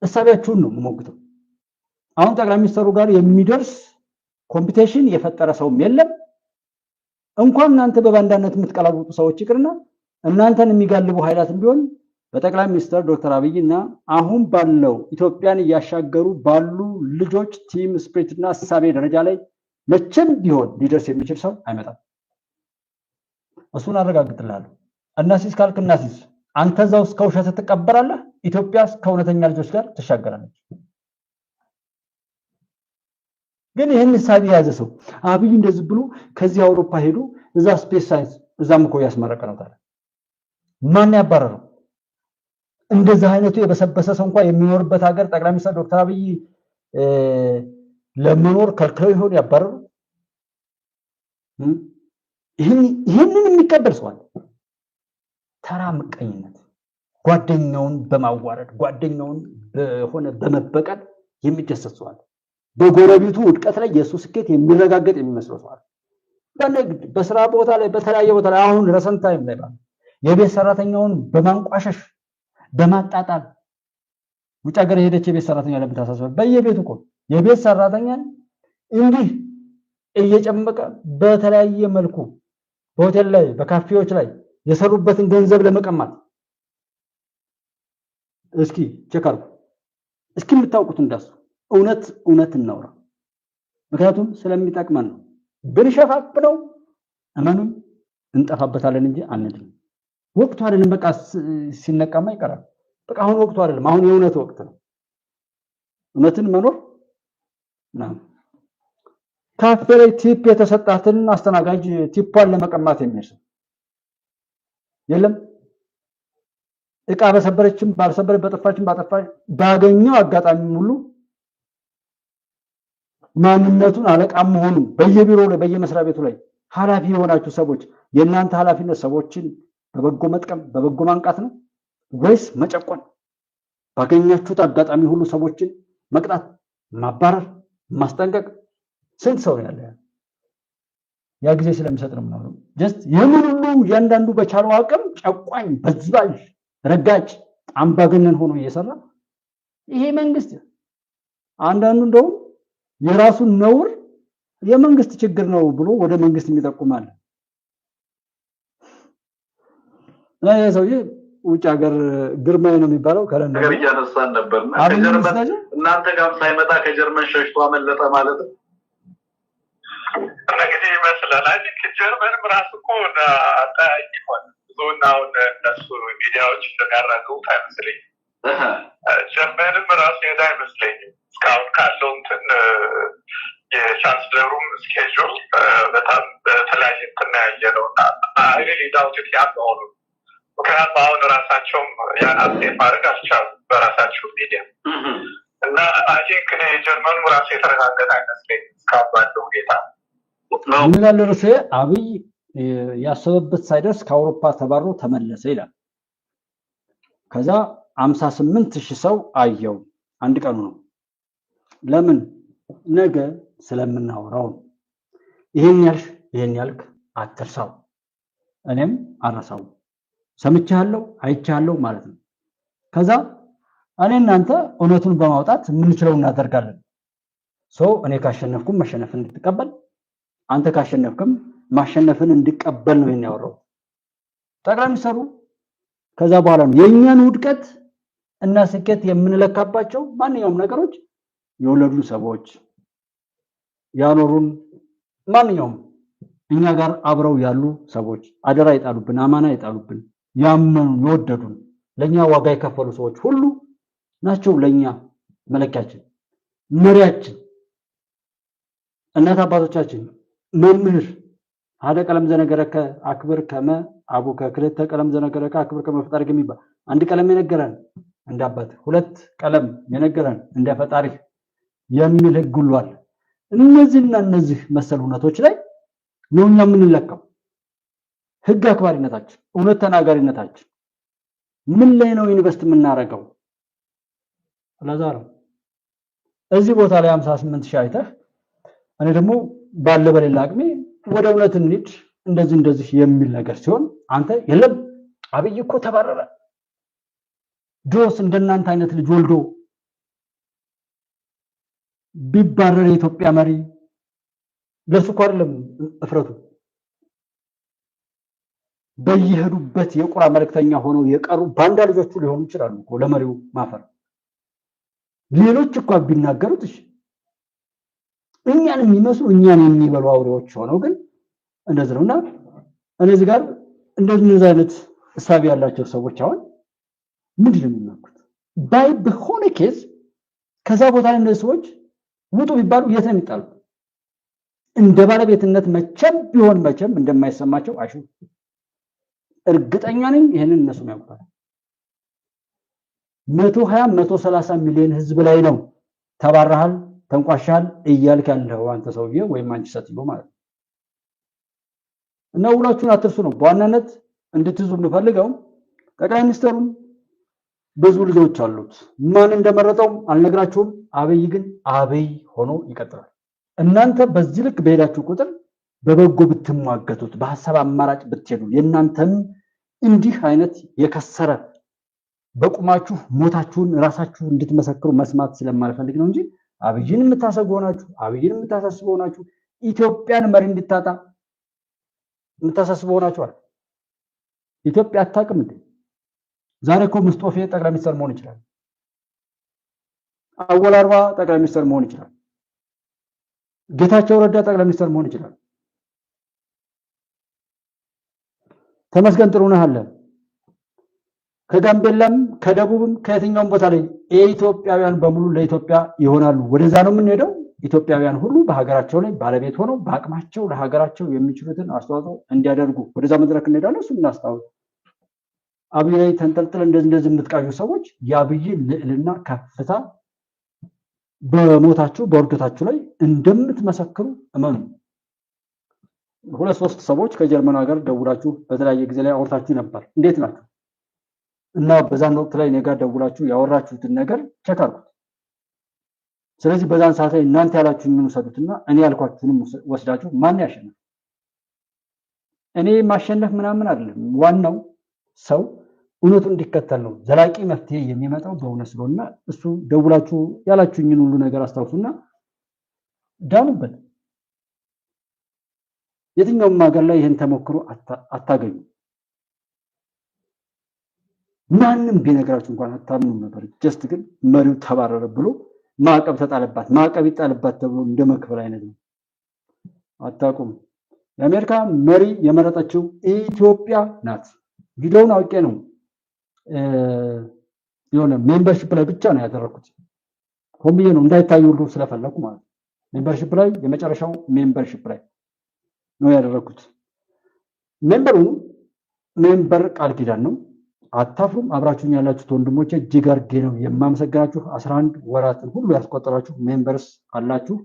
እሳቢያችሁን ነው የምሞግተው። አሁን ጠቅላይ ሚኒስትሩ ጋር የሚደርስ ኮምፒቲሽን የፈጠረ ሰውም የለም። እንኳን እናንተ በባንዳነት የምትቀላውጡ ሰዎች ይቅርና እናንተን የሚጋልቡ ኃይላትም ቢሆን በጠቅላይ ሚኒስትር ዶክተር አብይና አሁን ባለው ኢትዮጵያን እያሻገሩ ባሉ ልጆች ቲም ስፒሪትና ሐሳቤ ደረጃ ላይ መቼም ቢሆን ሊደርስ የሚችል ሰው አይመጣም። እሱን አረጋግጥልሃለሁ። እናሲስ ካልክ እናሲስ፣ አንተ እዛው እስከ ውሸት ትቀበራለህ፣ ኢትዮጵያ ከእውነተኛ ልጆች ጋር ትሻገራለች። ግን ይሄን ሐሳብ የያዘ ሰው አብይ እንደዚህ ብሎ ከዚህ አውሮፓ ሄዶ እዛ ስፔስ ሳይንስ እዛም እኮ ያስመረቀ ነው። ታዲያ ማን ያባረረው? እንደዚህ አይነቱ የበሰበሰ ሰው እንኳን የሚኖርበት ሀገር ጠቅላይ ሚኒስትር ዶክተር አብይ ለመኖር ከልክለው ይሆን ያባረሩ? ይህንን የሚቀበል ሰው አለ? ተራ ምቀኝነት፣ ጓደኛውን በማዋረድ ጓደኛውን በሆነ በመበቀል የሚደሰት ሰው አለ። በጎረቤቱ ውድቀት ላይ የሱ ስኬት የሚረጋገጥ የሚመስለው ሰው አለ። በንግድ በስራ ቦታ ላይ በተለያየ ቦታ ላይ አሁን ረሰንት ታይም ላይ ባለ የቤት ሰራተኛውን በማንቋሸሽ በማጣጣል ውጭ ሀገር ሄደች የቤት ሰራተኛ ለምታሳስበው በየቤቱ እኮ የቤት ሰራተኛን እንዲህ እየጨመቀ በተለያየ መልኩ በሆቴል ላይ በካፌዎች ላይ የሰሩበትን ገንዘብ ለመቀማት እስኪ ቸካሩ እስኪ የምታውቁት እንዳሱ እውነት እናውራ። ምክንያቱም ስለሚጠቅመን ነው። ብንሸፋፍ ነው እመኑን እንጠፋበታለን እንጂ አንድም። ወቅቱ አይደለም። በቃ ሲነቃማ ይቀራል። በቃ አሁን ወቅቱ አይደለም። አሁን የእውነት ወቅት ነው። እውነትን መኖር ነው። ካፌ ላይ ቲፕ የተሰጣትን አስተናጋጅ ቲፓን ለመቀማት የሚርስ የለም። እቃ በሰበረችም ባልሰበረ በጠፋችም ባጠፋች ባገኘው አጋጣሚ ሁሉ ማንነቱን አለቃ መሆኑ በየቢሮው ላይ በየመስሪያ ቤቱ ላይ ኃላፊ የሆናችሁ ሰዎች የእናንተ ኃላፊነት ሰዎችን በበጎ መጥቀም በበጎ ማንቃት ነው ወይስ መጨቆን? ባገኛችሁት አጋጣሚ ሁሉ ሰዎችን መቅጣት፣ ማባረር፣ ማስጠንቀቅ? ስንት ሰው ያለ ያ ጊዜ ስለሚሰጥ ነው ማለት ነው። ጀስት የምን ሁሉ ያንዳንዱ በቻለው አቅም ጨቋኝ፣ በዝባዥ፣ ረጋጭ፣ አምባገነን ሆኖ እየሰራ ይሄ መንግስት አንዳንዱ እንደው የራሱን ነውር የመንግስት ችግር ነው ብሎ ወደ መንግስት የሚጠቁማል። ላይ ሰውዬ ውጭ ሀገር ግርማይ ነው የሚባለው ከለንደን ነገር እያነሳን ነበርና ከጀርመን እናንተ ጋር ሳይመጣ ከጀርመን ሸሽቶ አመለጠ ማለት ነው። እንግዲህ ይመስላል አይደል? ከጀርመንም ራሱ እኮ አጣይቷል። ዞናውን እነሱ ሚዲያዎች እንደሚያራግቡት አይመስለኝም። ጀርመንም ራሱ ሄዳ አይመስለኝም እስካሁን ካለው እንትን የቻንስለሩም ስኬጁል በጣም በተለያየ ተናያየ ነውና አይሪሊ ዳውት ያለው ምክንያቱም አሁን ራሳቸውም ያን አፕዴት ማድረግ አልቻሉም በራሳቸው ሚዲያ እና አይ ቲንክ ጀርመኑ ራሱ የተረጋገጠ አይመስለኝም እስካሁን ባለው ሁኔታ ምን አለ ርዕሴ አብይ ያሰበበት ሳይደርስ ከአውሮፓ ተባሮ ተመለሰ ይላል። ከዛ 58000 ሰው አየው አንድ ቀኑ ነው። ለምን ነገ ስለምናወራው ይሄን ያልክ አትርሳው። እኔም አረሳው ሰምቻለሁ አይቻለሁ ማለት ነው። ከዛ እኔ እናንተ እውነቱን በማውጣት ምንችለው እናደርጋለን። እኔ ካሸነፍኩም መሸነፍን እንድትቀበል አንተ ካሸነፍክም ማሸነፍን እንድትቀበል ነው የሚያወራው ጠቅላይ ሚኒስትሩ። ከዛ በኋላ ነው የኛን ውድቀት እና ስኬት የምንለካባቸው ማንኛውም ነገሮች የወለዱን ሰዎች ያኖሩን ማንኛውም እኛ ጋር አብረው ያሉ ሰዎች አደራ ይጣሉብን አማና ይጣሉብን ያመኑ የወደዱን ለኛ ዋጋ የከፈሉ ሰዎች ሁሉ ናቸው ለኛ መለኪያችን መሪያችን እናት አባቶቻችን መምህር ሀደ ቀለም ዘነገረከ አክብር ከመ አቡከ ክልተ ቀለም ዘነገረከ አክብር ከመ ፈጣሪ የሚባል አንድ ቀለም የነገረን እንደ አባት ሁለት ቀለም የነገረን እንደ ፈጣሪ የሚል ህግ ሁሉ አለ። እነዚህ መሰል እውነቶች ላይ ነው እኛ የምንለካው። ህግ አክባሪነታችን እውነት ተናጋሪነታችን ምን ላይ ነው ኢንቨስት የምናረጋው? ለዛሬ እዚህ ቦታ ላይ 58000 አይተህ እኔ ደግሞ ባለ በሌላ አቅሜ ወደ እውነት እንሂድ እንደዚህ የሚል ነገር ሲሆን አንተ የለም አብይ እኮ ተባረረ ዶስ እንደናንተ አይነት ልጅ ወልዶ ቢባረር የኢትዮጵያ መሪ ለሱ እኮ አይደለም እፍረቱ በየሄዱበት የቁራ መልእክተኛ ሆነው የቀሩ ባንዳ ልጆቹ ሊሆኑ ይችላሉ እኮ ለመሪው ማፈር ሌሎች እኮ ቢናገሩት እሺ እኛን የሚመስሉ እኛን የሚበሉ አውሬዎች ሆነው ግን እንደዚህ ነውና እነዚህ ጋር እንደዚህ አይነት ሐሳብ ያላቸው ሰዎች አሁን ምንድን ነው የሚናገሩት? በሆነ ኬዝ ከዛ ቦታ ላይ እነዚህ ሰዎች ውጡ ቢባሉ የት ነው የሚጣሉት? እንደ ባለቤትነት መቼም እንደማይሰማቸው አሹ እርግጠኛ ነኝ። ይሄንን እነሱ ያውቃሉ። 130 ሚሊዮን ህዝብ ላይ ነው ተባረሃል ተንቋሻል እያልክ ያለው አንተ ሰውዬ ወይም አንቺ ሰትዮ ማለት ነው። እና ሁላችሁን አትርሱ ነው በዋናነት እንድትይዙ የምፈልገው። ጠቅላይ ሚኒስትሩም ብዙ ልጆች አሉት። ማን እንደመረጠው አልነግራችሁም። አብይ ግን አብይ ሆኖ ይቀጥላል። እናንተ በዚህ ልክ በሄዳችሁ ቁጥር በበጎ ብትሟገቱት በሐሳብ አማራጭ ብትሄዱ የእናንተም እንዲህ አይነት የከሰረ በቁማችሁ ሞታችሁን ራሳችሁ እንድትመሰክሩ መስማት ስለማልፈልግ ነው እንጂ አብይን የምታሰጉ ሆናችሁ አብይን የምታሳስቡ ሆናችሁ ኢትዮጵያን መሪ እንድታጣ የምታሳስቡ ሆናችሁ አይደል? ኢትዮጵያ አታውቅም እንዴ? ዛሬ እኮ ሙስጦፌ ጠቅላይ ሚኒስትር መሆን ይችላል። አወል አርባ ጠቅላይ ሚኒስትር መሆን ይችላል። ጌታቸው ረዳ ጠቅላይ ሚኒስትር መሆን ይችላል። ተመስገን ጥሩነህ አለ። ከጋምቤላም ከደቡብም ከየትኛውም ቦታ ላይ ኢትዮጵያውያን በሙሉ ለኢትዮጵያ ይሆናሉ። ወደዛ ነው የምንሄደው። ኢትዮጵያውያን ሁሉ በሀገራቸው ላይ ባለቤት ሆነው በአቅማቸው ለሀገራቸው የሚችሉትን አስተዋጽኦ እንዲያደርጉ ወደዛ መድረክ እንሄዳለን። እሱ እናስታውስ። አብይ ላይ ተንጠልጥለ እንደዚህ የምትቃዡ ሰዎች የአብይ ልዕልና ከፍታ በሞታችሁ በውርደታችሁ ላይ እንደምትመሰክሩ እመኑ። 2-3 ሰዎች ከጀርመን ሀገር ደውላችሁ በተለያየ ጊዜ ላይ አውርታችሁ ነበር። እንዴት ናችሁ? እና በዛን ወቅት ላይ ነገ ደውላችሁ ያወራችሁትን ነገር ቼክ አድርጉት። ስለዚህ በዛን ሰዓት ላይ እናንተ ያላችሁን ምን ወሰዱትና እኔ ያልኳችሁንም ወስዳችሁ ማን ያሸነፈ? እኔ ማሸነፍ ምናምን አይደለም። ዋናው ሰው እውነቱን እንዲከተል ነው። ዘላቂ መፍትሄ የሚመጣው በእውነት ስለሆነ እሱ ደውላችሁ ያላችሁኝን ሁሉ ነገር አስታውሱና ዳኑበት። የትኛውም ሀገር ላይ ይሄን ተሞክሮ አታገኙ። ማንም ቢነግራችሁ እንኳን አታምኑ ነበር። ጀስት ግን መሪው ተባረረ ብሎ ማዕቀብ ተጣለባት፣ ማዕቀብ ይጣልባት ተብሎ እንደመክፈል አይነት ነው። አታቁም። የአሜሪካ መሪ የመረጠችው ኢትዮጵያ ናት። ቪዲዮውን አውቄ ነው የሆነ ሜምበርሺፕ ላይ ብቻ ነው ያደረኩት። ሆምብዬ ነው እንዳይታዩ ሁሉ ስለፈለኩ ማለት ነው። ሜምበርሺፕ ላይ የመጨረሻው ሜምበርሺፕ ላይ ነው ያደረኩት። ሜምበር ቃል ኪዳን ነው። አታፍሩም። አብራችሁኝ ያላችሁት ወንድሞቼ እጅግ አድርጌ ነው የማመሰግናችሁ። 11 ወራትን ሁሉ ያስቆጠራችሁ ሜምበርስ አላችሁ።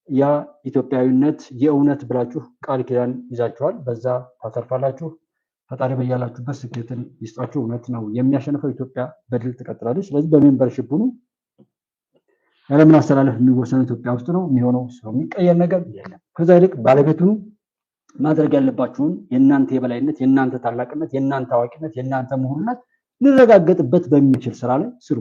ያ ኢትዮጵያዊነት የእውነት ብላችሁ ቃል ኪዳን ይዛችኋል። በዛ ታተርፋላችሁ። ፈጣሪ በያላችሁበት ስኬትን ይስጣችሁ። እውነት ነው የሚያሸንፈው። ኢትዮጵያ በድል ትቀጥላለች። ስለዚህ በሜምበርሺፕ ሁኑ። ያለምን አስተላለፍ የሚወሰነው ኢትዮጵያ ውስጥ ነው የሚሆነው። ሰው የሚቀየር ነገር የለም። ከዛ ይልቅ ባለቤቱን ማድረግ ያለባችሁን የእናንተ የበላይነት፣ የእናንተ ታላቅነት፣ የእናንተ አዋቂነት፣ የእናንተ ምሁርነት ሊረጋገጥበት በሚችል ስራ ላይ ስሩ።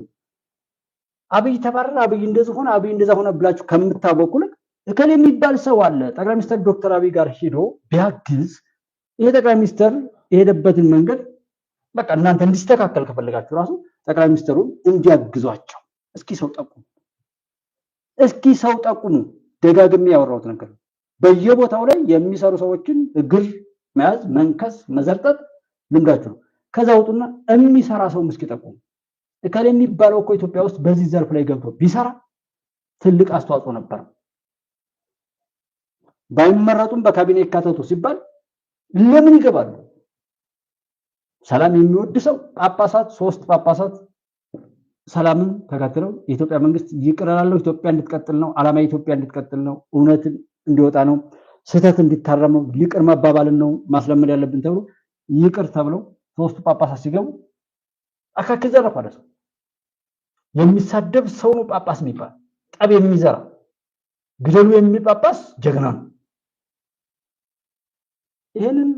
አብይ ተባረረ፣ አብይ እንደዚህ ሆነ፣ አብይ እንደዛ ሆነ ብላችሁ ከምታወቁ ልክ እከሌ የሚባል ሰው አለ ጠቅላይ ሚኒስትር ዶክተር አብይ ጋር ሄዶ ቢያግዝ ይሄ ጠቅላይ ሚኒስትር የሄደበትን መንገድ በቃ እናንተ እንዲስተካከል ከፈለጋችሁ ራሱ ጠቅላይ ሚኒስትሩን እንዲያግዟቸው እስኪ ሰው ጠቁሙ። ደጋግሜ ያወራሁት ነገር በየቦታው ላይ የሚሰሩ ሰዎችን እግር መያዝ፣ መንከስ፣ መዘርጠጥ ልምዳችሁ ነው። ከዛ ውጡና የሚሰራ ሰው እስኪ ጠቁሙ። እከሌ የሚባለው እኮ ኢትዮጵያ ውስጥ በዚህ ዘርፍ ላይ ገብቶ ቢሰራ ትልቅ አስተዋጽኦ ነበር። ባይመረጡም በካቢኔ ይካተቱ ሲባል ለምን ይገባሉ? ሰላም የሚወድ ሰው ጳጳሳት 3 ጳጳሳት ሰላምን ተከትለው የኢትዮጵያ መንግስት ይቅርላለው ኢትዮጵያ እንድትቀጥል ነው፣ ዓላማ ኢትዮጵያ እንድትቀጥል ነው፣ እውነትን እንዲወጣ ነው፣ ስህተት እንዲታረም ነው፣ ይቅር መባባልን ነው ማስለመድ ያለብን ተብሎ ይቅር ተብለው 3 ጳጳሳት ሲገቡ አካክ ዘረፍ አለ። ሰው የሚሳደብ ሰው ነው ጳጳስ የሚባል። ጠብ የሚዘራ ግደሉ የሚል ጳጳስ ጀግና ነው። ይሄንን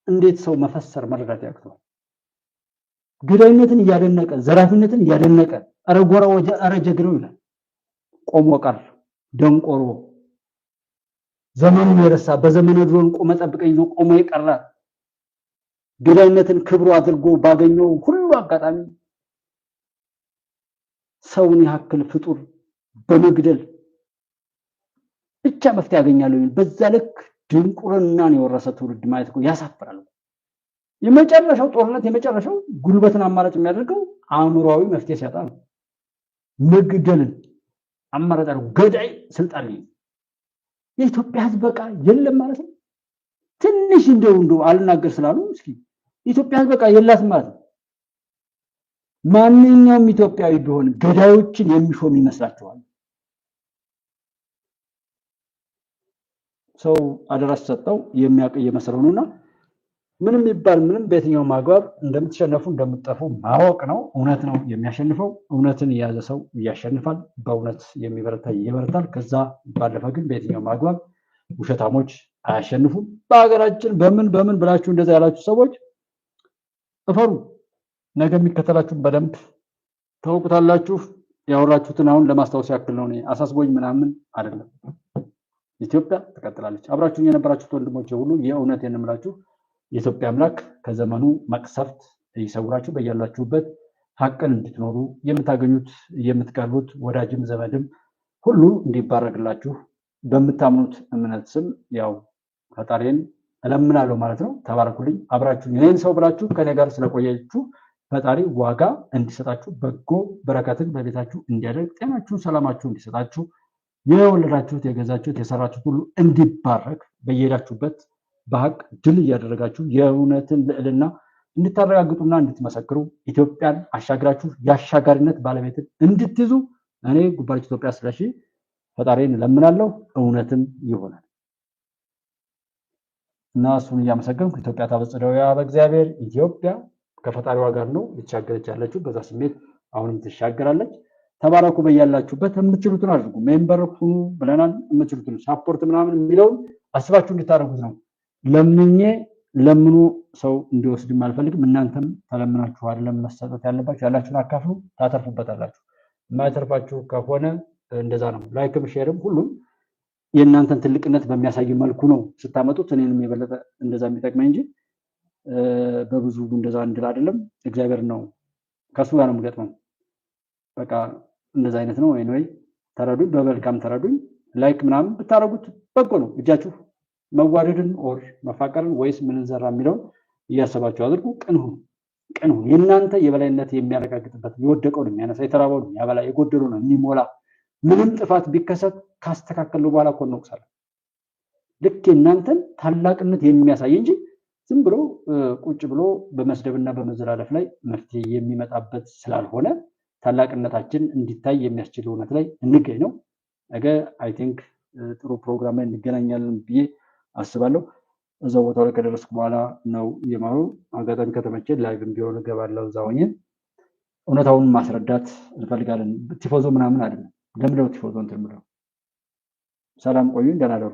እንዴት ሰው መፈሰር መረዳት ያቅተዋል? ግዳይነትን እያደነቀ ዘራፊነትን እያደነቀ አረጎራ ወጀ አረጀግረው ይላል። ቆሞ ቀር ደንቆሮ ዘመኑን የረሳ በዘመነ ድሮን ቆመ ጠብቀኝ ይዞ ቆሞ የቀረ ግዳይነትን ክብሩ አድርጎ ባገኘው ሁሉ አጋጣሚ ሰውን ያክል ፍጡር በመግደል ብቻ መፍትሄ ያገኛሉ። በዛ ልክ ድንቁርናን የወረሰ ትውልድ ማለት ነው ያሳፍራል። የመጨረሻው ጦርነት የመጨረሻው ጉልበትን አማራጭ የሚያደርገው አእምሮአዊ መፍትሄ ሲያጣ ነው። መግደልን አማራጭ አድርጎ ገዳይ ስልጣን ላይ የኢትዮጵያ ሕዝብ በቃ የለም ማለት ነው። ትንሽ እንደው አልናገር ስላሉ እስኪ ኢትዮጵያ ሕዝብ በቃ የላትም ማለት ነው። ማንኛውም ኢትዮጵያዊ ቢሆን ገዳዮችን የሚሾም ይመስላችኋል? ሰው አደራ ሲሰጠው የሚያውቅ እየመሰለው ነውና ምንም ይባል ምንም በየትኛው ማግባብ እንደምትሸነፉ እንደምትጠፉ ማወቅ ነው። እውነት ነው የሚያሸንፈው። እውነትን የያዘ ሰው ያሸንፋል። በእውነት የሚበረታ ይበረታል። ከዛ ባለፈ ግን በየትኛው ማግባብ ውሸታሞች አያሸንፉም። በሀገራችን በምን ብላችሁ እንደዛ ያላችሁ ሰዎች እፈሩ። ነገ የሚከተላችሁ በደንብ ታውቁታላችሁ። ያወራችሁትን አሁን ለማስታወስ ያክል ነው። አሳስቦኝ ምናምን አይደለም። ኢትዮጵያ ትቀጥላለች። አብራችሁኝ የነበራችሁት ወንድሞቼ ሁሉ የእውነት የንምላችሁ የኢትዮጵያ አምላክ ከዘመኑ መቅሰፍት ይሰውራችሁ። በያላችሁበት ሀቅን እንድትኖሩ የምታገኙት የምትቀርቡት ወዳጅም ዘመድም ሁሉ እንዲባረክላችሁ በምታምኑት እምነት ስም ያው ፈጣሪን እለምናለሁ ማለት ነው። ተባረኩልኝ። አብራችሁኝ እኔን ሰው ብላችሁ ከኔ ጋር ስለቆያችሁ ፈጣሪ ዋጋ እንዲሰጣችሁ፣ በጎ በረከትን በቤታችሁ እንዲያደርግ፣ ጤናችሁን ሰላማችሁ እንዲሰጣችሁ፣ የወለዳችሁት የገዛችሁት የሰራችሁት ሁሉ እንዲባረክ በየሄዳችሁበት በሀቅ ድል እያደረጋችሁ የእውነትን ልዕልና እንድታረጋግጡና እንድትመሰክሩ ኢትዮጵያን አሻግራችሁ የአሻጋሪነት ባለቤትን እንድትይዙ እኔ ጉባኤ ኢትዮጵያ ስለሺ ፈጣሪን እለምናለሁ። እውነትም ይሆናል እና እሱን እያመሰገንኩ ኢትዮጵያ ታበጽሕደውያ በእግዚአብሔር ኢትዮጵያ ከፈጣሪዋ ጋር ነው ልትሻገረች ያለችው። በዛ ስሜት አሁንም ትሻገራለች። ተባረኩ። በያላችሁበት የምትችሉትን አድርጉ። ሜምበር ሁኑ ብለናል። የምትችሉትን ሳፖርት ምናምን የሚለውን አስባችሁ እንድታደርጉት ነው። ለምኑ ሰው እንዲወስድም አልፈልግም። እናንተም ተለምናችሁ አይደለም መሰጠት ያለባችሁ። ያላችሁን አካፍሉ፣ ታተርፉበታላችሁ። የማይተርፋችሁ ከሆነ እንደዛ ነው። ላይክም ሼርም ሁሉም የእናንተን ትልቅነት በሚያሳይ መልኩ ነው ስታመጡት። እኔንም የበለጠ እንደዛ የሚጠቅመኝ እንጂ በብዙ እንደዛ እንድል አይደለም። እግዚአብሔር ነው ከሱ ጋር ነው የምገጥመው። በቃ እንደዛ አይነት ነው። ወይ ተረዱኝ፣ በመልካም ተረዱኝ። ላይክ ምናምን ብታረጉት በጎ ነው። እጃችሁ መዋደድን ኦር መፋቀርን ወይስ ምንን ዘራ የሚለውን እያሰባችሁ አድርጉ። ቅን ሁኑ። የእናንተ የበላይነት የሚያረጋግጥበት የወደቀውን የሚያነሳ የተራበውን የሚያበላ የጎደለውን የሚሞላ ምንም ጥፋት ቢከሰት ካስተካከሉ በኋላ እኮ እንወቅሳለን። ልክ እናንተን ታላቅነት የሚያሳይ እንጂ ዝም ብሎ ቁጭ ብሎ በመስደብና በመዘላለፍ ላይ መፍትሄ የሚመጣበት ስላልሆነ ታላቅነታችን እንዲታይ የሚያስችል እውነት ላይ እንገኝ ነው። ነገ አይ ቲንክ ጥሩ ፕሮግራም ላይ እንገናኛለን ብዬ አስባለሁ። እዛው ቦታው ላይ ከደረስኩ በኋላ ነው የማሩ አጋጣሚ ከተመቸ ላይቭም ቢሆን እገባለሁ። እዛው ሆኜ እውነታውን ማስረዳት እንፈልጋለን። ቲፎዞ ምናምን አይደለም። ለምንድነው ቲፎዞ እንትን ብለው? ሰላም ቆዩ። ደህና ደሩ።